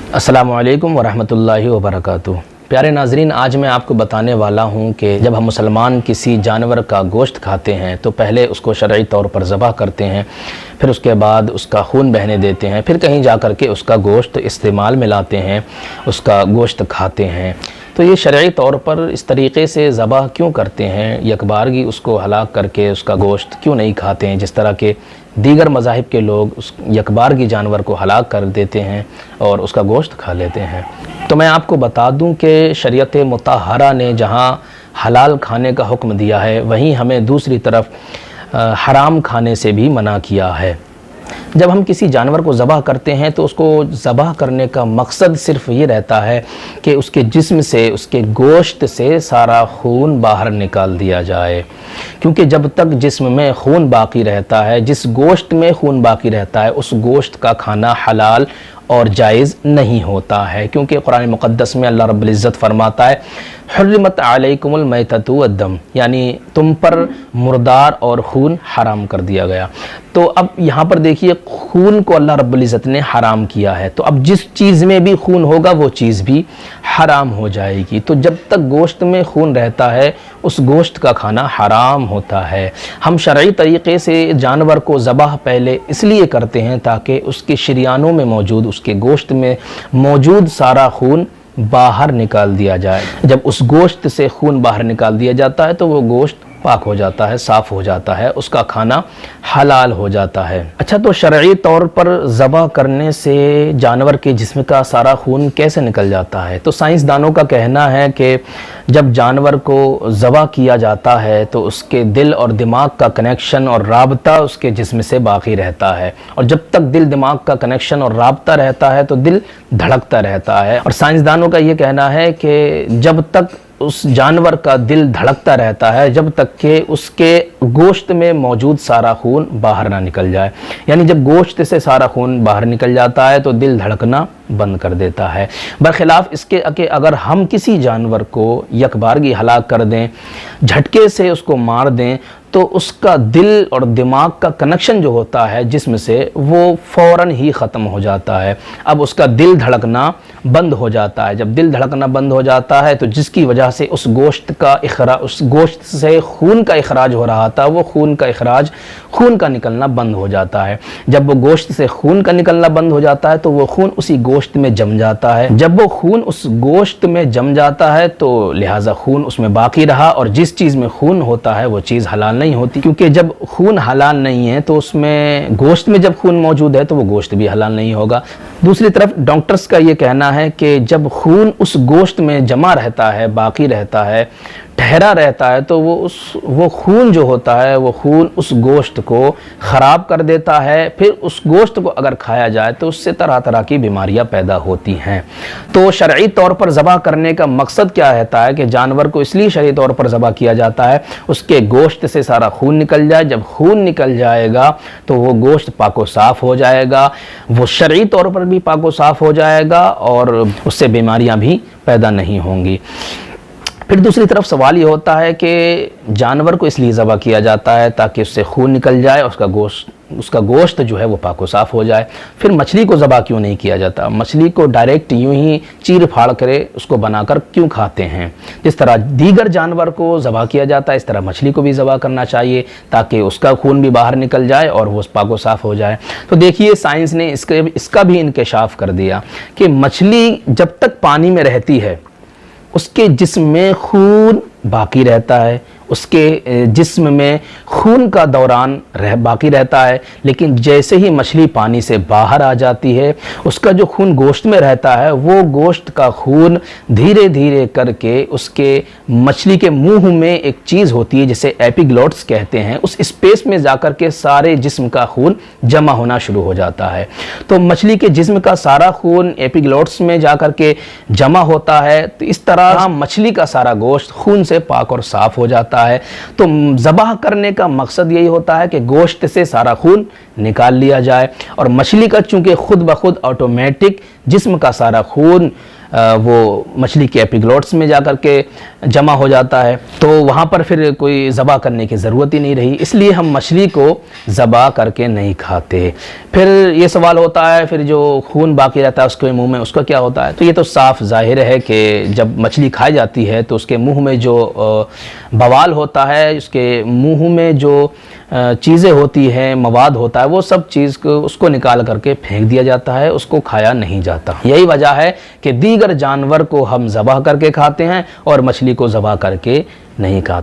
अस्सलामु अलैकुम वरहमतुल्लाहि वबरकातुहू। प्यारे नाजरीन, आज मैं आपको बताने वाला हूँ कि जब हम मुसलमान किसी जानवर का गोश्त खाते हैं तो पहले उसको शरई तौर पर ज़बह करते हैं, फिर उसके बाद उसका खून बहने देते हैं, फिर कहीं जा कर के उसका गोश्त इस्तेमाल में लाते हैं, उसका गोश्त खाते हैं। तो ये शरई तौर पर इस तरीक़े से ज़बह क्यों करते हैं, यकबारगी उसको हलाक करके उसका गोश्त क्यों नहीं खाते हैं, जिस तरह के दीगर मज़ाहिब के लोग उस यकबारगी जानवर को हलाक कर देते हैं और उसका गोश्त खा लेते हैं। तो मैं आपको बता दूं कि शरीयत मुतहरा ने जहां हलाल खाने का हुक्म दिया है, वहीं हमें दूसरी तरफ हराम खाने से भी मना किया है। जब हम किसी जानवर को ज़बह करते हैं तो उसको ज़बह करने का मकसद सिर्फ़ ये रहता है कि उसके जिस्म से, उसके गोश्त से सारा खून बाहर निकाल दिया जाए, क्योंकि जब तक जिस्म में खून बाकी रहता है, जिस गोश्त में खून बाकी रहता है, उस गोश्त का खाना हलाल और जायज़ नहीं होता है। क्योंकि कुरान मुक़द्दस में अल्लाह रब्बुल इज़्ज़त फरमाता है, हुर्रिमत अलैकुमुल मैततु वद्दम, यानी तुम पर मुर्दार और खून हराम कर दिया गया। तो अब यहाँ पर देखिए, खून को अल्लाह रब्बुल इज़्ज़त ने हराम किया है, तो अब जिस चीज़ में भी खून होगा वो चीज़ भी हराम हो जाएगी। तो जब तक गोश्त में खून रहता है उस गोश्त का खाना हराम होता है। हम शरई तरीक़े से जानवर को ज़बह पहले इसलिए करते हैं ताकि उसके शरियानों में मौजूद, उसके गोश्त में मौजूद सारा खून बाहर निकाल दिया जाए। जब उस गोश्त से खून बाहर निकाल दिया जाता है तो वो गोश्त पाक हो जाता है, साफ़ हो जाता है, उसका खाना हलाल हो जाता है। अच्छा, तो शरई तौर पर ज़बह करने से जानवर के जिस्म का सारा खून कैसे निकल जाता है? तो साइंसदानों का कहना है कि जब जानवर को ज़बह किया जाता है तो उसके दिल और दिमाग का कनेक्शन और राबता उसके जिस्म से बाकी रहता है, और जब तक दिल दिमाग का कनेक्शन और राबता रहता है तो दिल धड़कता रहता है। और साइंसदानों का ये कहना है कि जब तक उस जानवर का दिल धड़कता रहता है, जब तक कि उसके गोश्त में मौजूद सारा खून बाहर ना निकल जाए। यानी जब गोश्त से सारा खून बाहर निकल जाता है तो दिल धड़कना बंद कर देता है। बरखिलाफ़ इसके कि अगर हम किसी जानवर को यकबारगी हलाक कर दें, झटके से उसको मार दें, तो उसका दिल और दिमाग का कनेक्शन जो होता है जिस्म से, वो फ़ौरन ही ख़त्म हो जाता है। अब उसका दिल धड़कना बंद हो जाता है। जब दिल धड़कना बंद हो जाता है तो जिसकी वजह से उस गोश्त से खून का इखराज हो रहा था, वो खून का निकलना बंद हो जाता है। जब वो गोश्त से खून का निकलना बंद हो जाता है तो वो खून उसी गोश्त में जम जाता है। जब वो खून उस गोश्त में जम जाता है तो लिहाजा खून उसमें बाकी रहा, और जिस चीज़ में खून होता है वो चीज़ हलाल नहीं होती, क्योंकि जब खून हलाल नहीं है तो उसमें गोश्त में जब खून मौजूद है तो वो गोश्त भी हलाल नहीं होगा। दूसरी तरफ डॉक्टर्स का ये कहना है कि जब खून उस गोश्त में जमा रहता है, बाकी रहता है, ठहरा रहता है, तो वो खून जो होता है, वो खून उस गोश्त को ख़राब कर देता है। फिर उस गोश्त को अगर खाया जाए तो उससे तरह तरह की बीमारियां पैदा होती हैं। तो शरई तौर पर ज़बह करने का मकसद क्या रहता है कि जानवर को इसलिए शरई तौर पर ज़बह किया जाता है, उसके गोश्त से सारा खून निकल जाए। जब खून निकल जाएगा तो वो गोश्त पाको साफ़ हो जाएगा, वो शरई तौर पर भी पाको साफ़ हो जाएगा और उससे बीमारियां भी पैदा नहीं होंगी। फिर दूसरी तरफ सवाल ये होता है कि जानवर को इसलिए ज़बह किया जाता है ताकि उससे खून निकल जाए, उसका गोश्त जो है वो पाको साफ़ हो जाए। फिर मछली को ज़बह क्यों नहीं किया जाता? मछली को डायरेक्ट यूं ही चीर फाड़ करे उसको बनाकर क्यों खाते हैं? जिस तरह दीगर जानवर को ज़बह किया जाता है, इस तरह मछली को भी ज़बह करना चाहिए ताकि उसका खून भी बाहर निकल जाए और वो पाको साफ़ हो जाए। तो देखिए, साइंस ने इसका भी इंकशाफ कर दिया कि मछली जब तक पानी में रहती है उसके जिस्म में खून बाकी रहता है, उसके जिस्म में खून का दौरान बाकी रहता है। लेकिन जैसे ही मछली पानी से बाहर आ जाती है, उसका जो खून गोश्त में रहता है, वो गोश्त का खून धीरे धीरे करके उसके मछली के मुंह में एक चीज़ होती है जिसे एपिग्लॉट्स कहते हैं, उस स्पेस में जाकर के सारे जिस्म का खून जमा होना शुरू हो जाता है। तो मछली के जिस्म का सारा खून एपिग्लॉट्स में जाकर के जमा होता है। तो इस तरह मछली का सारा गोश्त खून से पाक और साफ़ हो जाता है। तो ज़बह करने का मकसद यही होता है कि गोश्त से सारा खून نکال لیا جائے۔ اور مچھلی کا چونکہ خود بخود آٹومیٹک جسم کا سارا خون وہ مچھلی کے ایپیگلوٹس میں جا کر کے جمع ہو جاتا ہے، تو وہاں پر پھر کوئی ذبح کرنے کی ضرورت ہی نہیں رہی، اس لیے ہم مچھلی کو ذبح کر کے نہیں کھاتے۔ پھر یہ سوال ہوتا ہے پھر جو خون باقی رہتا ہے اس کے منہ میں اس کا کیا ہوتا ہے؟ تو یہ تو صاف ظاہر ہے کہ جب مچھلی کھائی جاتی ہے تو اس کے منہ میں جو بوال ہوتا ہے، اس کے منہ میں جو چیزیں ہوتی ہیں، مواد ہوتا ہے، وہ سب چیز کو اس کو نکال کر کے پھینک دیا جاتا ہے، اس کو کھایا نہیں جاتا۔ یہی وجہ ہے کہ دیگر جانور کو ہم ذبح کر کے کھاتے ہیں اور مچھلی کو ذبح کر کے نہیں کھاتے۔